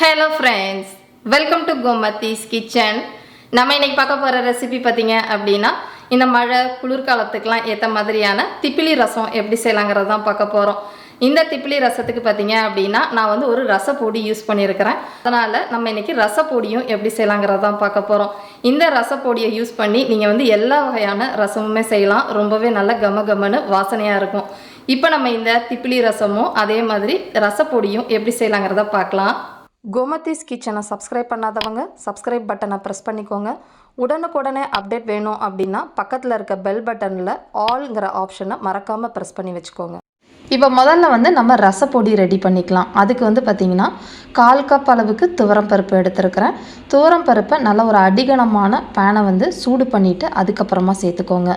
Hello friends, welcome to Gomathi's kitchen. நம்ம இன்னைக்கு பார்க்க போகிற ரெசிபி பார்த்தீங்க அப்படின்னா, இந்த மழை குளிர்காலத்துக்கெலாம் ஏற்ற மாதிரியான திப்பிலி ரசம் எப்படி செய்யலாங்கிறது தான் பார்க்க போகிறோம். இந்த திப்பிலி ரசத்துக்கு பார்த்தீங்க அப்படின்னா, நான் வந்து ஒரு ரசப்பொடி யூஸ் பண்ணியிருக்கிறேன். அதனால் நம்ம இன்றைக்கி ரசப்பொடியும் எப்படி செய்யலாங்கிறது தான் பார்க்க போகிறோம். இந்த ரசப்பொடியை யூஸ் பண்ணி நீங்கள் வந்து எல்லா வகையான ரசமுமே செய்யலாம். ரொம்பவே நல்ல கமகமன்னு வாசனையாக இருக்கும். இப்போ நம்ம இந்த திப்பிலி ரசமும் அதே மாதிரி ரசப்பொடியும் எப்படி செய்யலாங்கிறத பார்க்கலாம். கோமதிஸ் கிச்சனை சப்ஸ்கிரைப் பண்ணாதவங்க சப்ஸ்கிரைப் பட்டனை ப்ரெஸ் பண்ணிக்கோங்க. உடனுக்குடனே அப்டேட் வேணும் அப்படின்னா பக்கத்தில் இருக்க பெல் பட்டனில் ஆல்ங்கிற ஆப்ஷனை மறக்காமல் ப்ரெஸ் பண்ணி வச்சுக்கோங்க. இப்போ முதல்ல வந்து நம்ம ரசப்பொடி ரெடி பண்ணிக்கலாம். அதுக்கு வந்து பார்த்திங்கன்னா 1/4 கப் அளவுக்கு துவரம்பருப்பு எடுத்துருக்கிறேன். துவரம்பருப்பை நல்ல ஒரு அடிகனமான பேனை வந்து சூடு பண்ணிவிட்டு அதுக்கப்புறமா சேர்த்துக்கோங்க.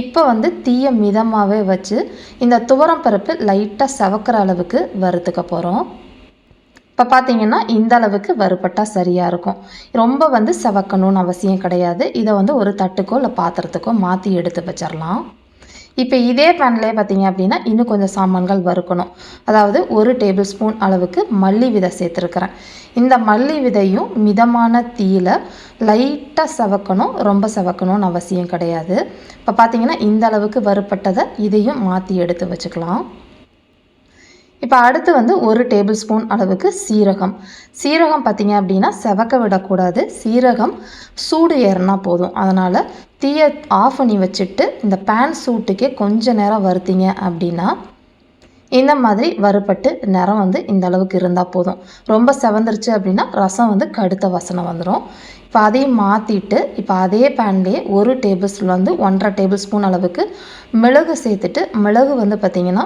இப்போ வந்து தீயை மிதமாகவே வச்சு இந்த துவரம்பருப்பு லைட்டாக செவக்கிற அளவுக்கு வறுத்துக்க போகிறோம். இப்போ பார்த்தீங்கன்னா இந்த அளவுக்கு வறுபட்டால் சரியாக இருக்கும். ரொம்ப வந்து செவக்கணும்னு அவசியம் கிடையாது. இதை வந்து ஒரு தட்டுக்கோ இல்லை பாத்திரத்துக்கோ மாற்றி எடுத்து வச்சிடலாம். இப்போ இதே பேன்லேயே பார்த்தீங்க அப்படின்னா இன்னும் கொஞ்சம் சாமான்கள் வறுக்கணும். அதாவது 1 டேபிள் ஸ்பூன் அளவுக்கு மல்லி விதை சேர்த்துருக்கிறேன். இந்த மல்லி விதையும் மிதமான தீயில் லைட்டாக செவக்கணும், ரொம்ப செவக்கணும்னு அவசியம் கிடையாது. இப்போ பார்த்தீங்கன்னா இந்த அளவுக்கு வறுப்பட்டதை இதையும் மாற்றி எடுத்து வச்சுக்கலாம். இப்போ அடுத்து வந்து 1 டேபிள் ஸ்பூன் அளவுக்கு சீரகம் பார்த்திங்க அப்படின்னா செவக்க விடக்கூடாது. சீரகம் சூடு ஏறினா போதும். அதனால் தீயை ஆஃப் பண்ணி வச்சுட்டு இந்த பேன் சூட்டுக்கே கொஞ்சம் நேரம் வறுத்திங்க அப்படின்னா இந்த மாதிரி வறுபட்டு நிறம் வந்து இந்த அளவுக்கு இருந்தால் போதும். ரொம்ப செவந்துருச்சு அப்படின்னா ரசம் வந்து கடுத்த வாசனை வந்துடும். இப்போ அதையும் மாற்றிட்டு இப்போ அதே பேன்லேயே 1 டேபிள் ஸ்பூன் வந்து 1.5 டேபிள் ஸ்பூன் அளவுக்கு மிளகு சேர்த்துட்டு, மிளகு வந்து பார்த்திங்கன்னா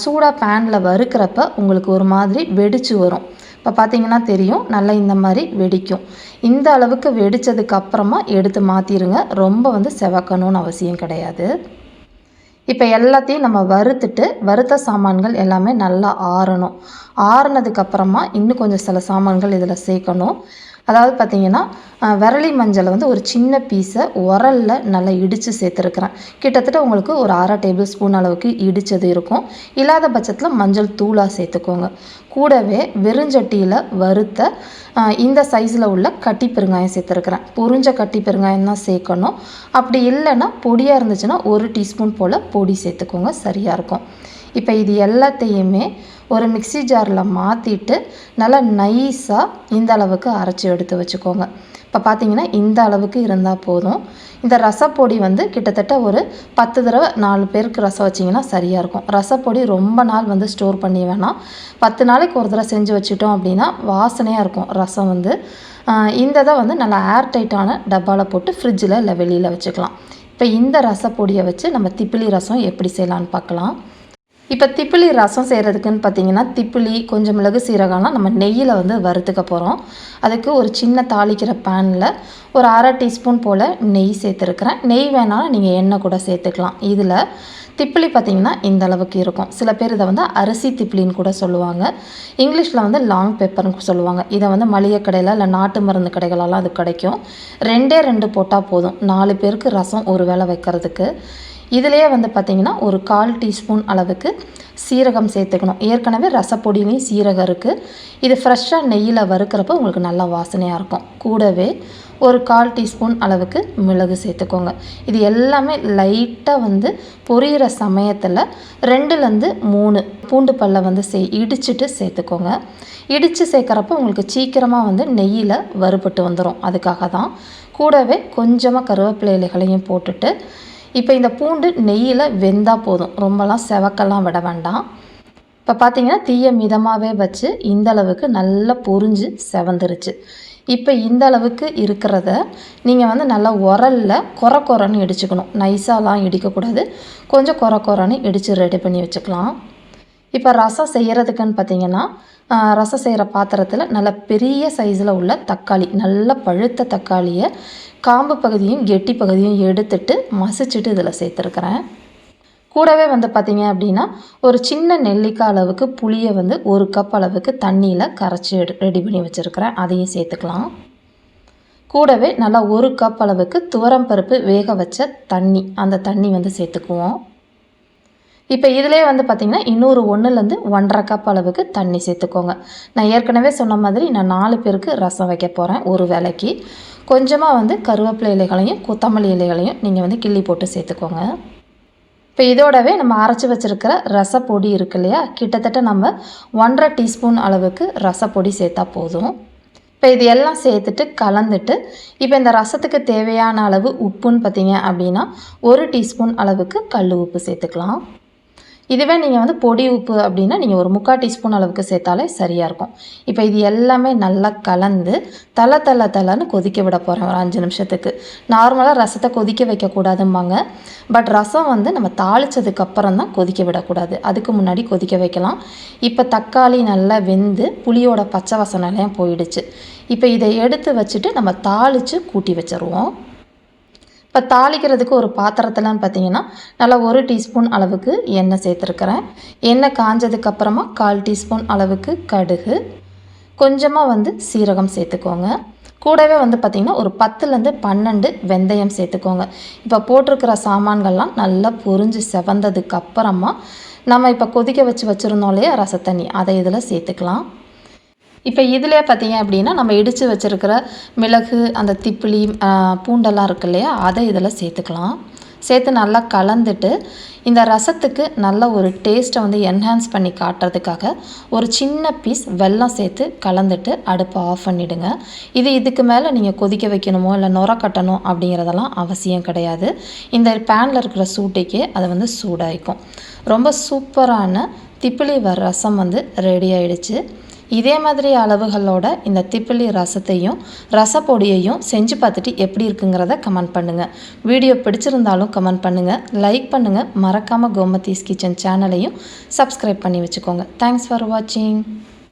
சூடாக பேனில் வறுக்கிறப்ப உங்களுக்கு ஒரு மாதிரி வெடிச்சு வரும். இப்போ பார்த்திங்கன்னா தெரியும், நல்லா இந்த மாதிரி வெடிக்கும். இந்த அளவுக்கு வெடித்ததுக்கு அப்புறமா எடுத்து மாற்றிடுங்க. ரொம்ப வந்து செவக்கணும்னு அவசியம் கிடையாது. இப்போ எல்லாத்தையும் நம்ம வறுத்த சாமான்கள் எல்லாமே நல்லா ஆறணும். ஆறுனதுக்கப்புறமா இன்னும் கொஞ்சம் சில சாமான்கள் இதில் சேர்க்கணும். அதாவது பார்த்திங்கன்னா விரலி மஞ்சளை வந்து ஒரு சின்ன பீஸை உரலில் நல்லா இடித்து சேர்த்துருக்குறேன். கிட்டத்தட்ட உங்களுக்கு ஒரு 1/2 டேபிள் ஸ்பூன் அளவுக்கு இடித்தது இருக்கும். இல்லாத பட்சத்தில் மஞ்சள் தூளாக சேர்த்துக்கோங்க. கூடவே வெறுஞ்சட்டியில் வறுத்த இந்த சைஸில் உள்ள கட்டி பெருங்காயம் சேர்த்துருக்குறேன். பொரிஞ்ச கட்டி பெருங்காயம் தான் சேர்க்கணும். அப்படி இல்லைன்னா பொடியாக இருந்துச்சுன்னா 1 டீஸ்பூன் போல் பொடி சேர்த்துக்கோங்க, சரியாக இருக்கும். இப்போ இது எல்லாத்தையுமே ஒரு மிக்ஸி ஜாரில் மாற்றிட்டு நல்லா நைஸாக இந்த அளவுக்கு அரைச்சி எடுத்து வச்சுக்கோங்க. இப்போ பார்த்தீங்கன்னா இந்த அளவுக்கு இருந்தால் போதும். இந்த ரசப்பொடி வந்து கிட்டத்தட்ட ஒரு 10 தடவை 4 பேருக்கு ரசம் வச்சிங்கன்னா சரியாக இருக்கும். ரசப்பொடி ரொம்ப நாள் வந்து ஸ்டோர் பண்ணி வேணாம். 10 நாளைக்கு ஒரு தடவை செஞ்சு வச்சுட்டோம் அப்படின்னா வாசனையாக இருக்கும் ரசம் வந்து. இந்த இதை வந்து நல்லா ஏர் டைட்டான டப்பாவில் போட்டு ஃப்ரிட்ஜில் இல்லை வெளியில் வச்சுக்கலாம். இப்போ இந்த ரசப்பொடியை வச்சு நம்ம திப்பிலி ரசம் எப்படி செய்யலான்னு பார்க்கலாம். இப்போ திப்பிலி ரசம் செய்கிறதுக்குன்னு பார்த்தீங்கன்னா திப்பிலி கொஞ்சம் மிளகு சீரகம்லாம் நம்ம நெய்யில் வந்து வறுத்துக்க போகிறோம். அதுக்கு ஒரு சின்ன தாளிக்கிற பேனில் ஒரு 1/2 டீஸ்பூன் போல் நெய் சேர்த்துருக்குறேன். நெய் வேணாலும் நீங்கள் எண்ணெய் கூட சேர்த்துக்கலாம். இதில் திப்பிலி பார்த்திங்கன்னா இந்த அளவுக்கு இருக்கும். சில பேர் இதை வந்து அரிசித்திப்பிலின்னு கூட சொல்லுவாங்க. இங்கிலீஷில் வந்து லாங் பெப்பர்னு சொல்லுவாங்க. இதை வந்து மளிகை கடையில் இல்லை நாட்டு மருந்து கடைகளெல்லாம் அது கிடைக்கும். 2 போட்டால் போதும் 4 பேருக்கு ரசம் ஒரு வேளை வைக்கிறதுக்கு. இதிலேயே வந்து பார்த்திங்கன்னா ஒரு 1/4 டீஸ்பூன் அளவுக்கு சீரகம் சேர்த்துக்கணும். ஏற்கனவே ரசப்பொடியிலையும் சீரகம் இருக்குது. இது ஃப்ரெஷ்ஷாக நெய்யில் வறுக்கிறப்ப உங்களுக்கு நல்லா வாசனையாக இருக்கும். கூடவே ஒரு 1/4 டீஸ்பூன் அளவுக்கு மிளகு சேர்த்துக்கோங்க. இது எல்லாமே லைட்டாக வந்து பொரியிற சமயத்தில் 2லேருந்து 3 பூண்டு பல்லை வந்து இடிச்சிட்டு சேர்த்துக்கோங்க. இடித்து சேர்க்குறப்ப உங்களுக்கு சீக்கிரமாக வந்து நெய்யில் வறுபட்டு வந்துடும். அதுக்காக தான். கூடவே கொஞ்சமாக கருவேப்பிலை இலைகளையும் போட்டுட்டு இப்போ இந்த பூண்டு நெய்யில் வெந்தால் போதும், ரொம்பலாம் செவக்கெல்லாம் விட வேண்டாம். இப்போ பார்த்தீங்கன்னா தீயை மிதமாகவே வச்சு இந்த அளவுக்கு நல்லா பொரிஞ்சு செவந்துருச்சு. இப்போ இந்த அளவுக்கு இருக்கிறத நீங்கள் வந்து நல்லா உரலில் கொரன்னு இடிச்சுக்கணும். நைஸாலாம் இடிக்கக்கூடாது, கொஞ்சம் கொரன்னு இடித்து ரெடி பண்ணி வச்சுக்கலாம். இப்போ ரசம் செய்கிறதுக்குன்னு பார்த்தீங்கன்னா ரசம் செய்கிற பாத்திரத்தில் நல்ல பெரிய சைஸில் உள்ள தக்காளி, நல்ல பழுத்த தக்காளியை காம்பு பகுதியும் கெட்டி பகுதியும் எடுத்துட்டு மசிச்சுட்டு இதில் சேர்த்துருக்குறேன். கூடவே வந்து பார்த்திங்க அப்படின்னா ஒரு சின்ன நெல்லிக்காய் அளவுக்கு புளியை வந்து 1 கப் அளவுக்கு தண்ணியில் கரைச்சி ரெடி பண்ணி வச்சுருக்கிறேன். அதையும் சேர்த்துக்கலாம். கூடவே நல்லா 1 கப் அளவுக்கு துவரம்பருப்பு வேக வச்ச தண்ணி, அந்த தண்ணி வந்து சேர்த்துக்குவோம். இப்போ இதிலே வந்து பார்த்திங்கன்னா இன்னொரு 1லேருந்து 1.5 கப் அளவுக்கு தண்ணி சேர்த்துக்கோங்க. நான் ஏற்கனவே சொன்ன மாதிரி நான் 4 பேருக்கு ரசம் வைக்க போகிறேன் ஒரு வேளைக்கு. கொஞ்சமாக வந்து கருவேப்பிலை இலைகளையும் கொத்தமல்லி இலைகளையும் நீங்கள் வந்து கிள்ளி போட்டு சேர்த்துக்கோங்க. இப்போ இதோடவே நம்ம அரைச்சி வச்சுருக்கிற ரசப்பொடி இருக்கு இல்லையா, கிட்டத்தட்ட நம்ம 1.5 டீஸ்பூன் அளவுக்கு ரசப்பொடி சேர்த்தா போதும். இப்போ இது எல்லாம் சேர்த்துட்டு கலந்துட்டு இப்போ இந்த ரசத்துக்கு தேவையான அளவு உப்புன்னு பார்த்தீங்க அப்படின்னா 1 டீஸ்பூன் அளவுக்கு கல் உப்பு சேர்த்துக்கலாம். இதுவே நீங்கள் வந்து பொடி உப்பு அப்படின்னா நீங்கள் ஒரு 3/4 டீஸ்பூன் அளவுக்கு சேர்த்தாலே சரியாக இருக்கும். இப்போ இது எல்லாமே நல்லா கலந்து தலை கொதிக்க விட போகிறேன் ஒரு 5 நிமிஷத்துக்கு. நார்மலாக ரசத்தை கொதிக்க வைக்கக்கூடாதும்பாங்க. பட் ரசம் வந்து நம்ம தாளித்ததுக்கப்புறம் தான் கொதிக்க விடக்கூடாது, அதுக்கு முன்னாடி கொதிக்க வைக்கலாம். இப்போ தக்காளி நல்லா வெந்து புளியோட பச்சை வாசனைலாம் போயிடுச்சு. இப்போ இதை எடுத்து வச்சுட்டு நம்ம தாளித்து கூட்டி வச்சுருவோம். இப்போ தாளிக்கிறதுக்கு ஒரு பாத்திரத்தில்னு பார்த்தீங்கன்னா நல்லா 1 டீஸ்பூன் அளவுக்கு எண்ணெய் சேர்த்துருக்கிறேன். எண்ணெய் காஞ்சதுக்கப்புறமா 1/4 டீஸ்பூன் அளவுக்கு கடுகு, கொஞ்சமாக வந்து சீரகம் சேர்த்துக்கோங்க. கூடவே வந்து பார்த்திங்கன்னா ஒரு 10லேருந்து 12 வெந்தயம் சேர்த்துக்கோங்க. இப்போ போட்டிருக்கிற சாமான்கள்லாம் நல்லா பொரிஞ்சு செவந்ததுக்கப்புறமா நம்ம இப்போ கொதிக்க வச்சுருந்தோம் இல்லையா ரசத்தண்ணி, அதை இதில் சேர்த்துக்கலாம். இப்போ இதிலே பார்த்தீங்க அப்படின்னா நம்ம இடித்து வச்சுருக்கிற மிளகு, அந்த திப்பிலி, பூண்டெல்லாம் இருக்கு இல்லையா, அதை இதில் சேர்த்துக்கலாம். சேர்த்து நல்லா கலந்துட்டு இந்த ரசத்துக்கு நல்ல ஒரு டேஸ்ட்டை வந்து என்ஹான்ஸ் பண்ணி காட்டுறதுக்காக ஒரு சின்ன பீஸ் வெல்லம் சேர்த்து கலந்துட்டு அடுப்பை ஆஃப் பண்ணிவிடுங்க. இதுக்கு மேலே நீங்கள் கொதிக்க வைக்கணுமோ இல்லை நுர கட்டணும் அப்படிங்கிறதெல்லாம் அவசியம் கிடையாது. இந்த பேனில் இருக்கிற சூட்டைக்கே அதை வந்து சூடாயிக்கும். ரொம்ப சூப்பரான திப்பிலி ரசம் வந்து ரெடி ஆயிடுச்சு. இதே மாதிரி அளவுகளோட இந்த திப்பிலி ரசத்தையும் ரசப்பொடியையும் செஞ்சு பார்த்துட்டு எப்படி இருக்குங்கிறத கமெண்ட் பண்ணுங்கள். வீடியோ பிடிச்சிருந்தாலும் கமெண்ட் பண்ணுங்கள், லைக் பண்ணுங்கள். மறக்காமல் கோமதீஸ் கிச்சன் சேனலையும் சப்ஸ்கிரைப் பண்ணி வச்சுக்கோங்க. தேங்க்ஸ் ஃபார் வாட்சிங்.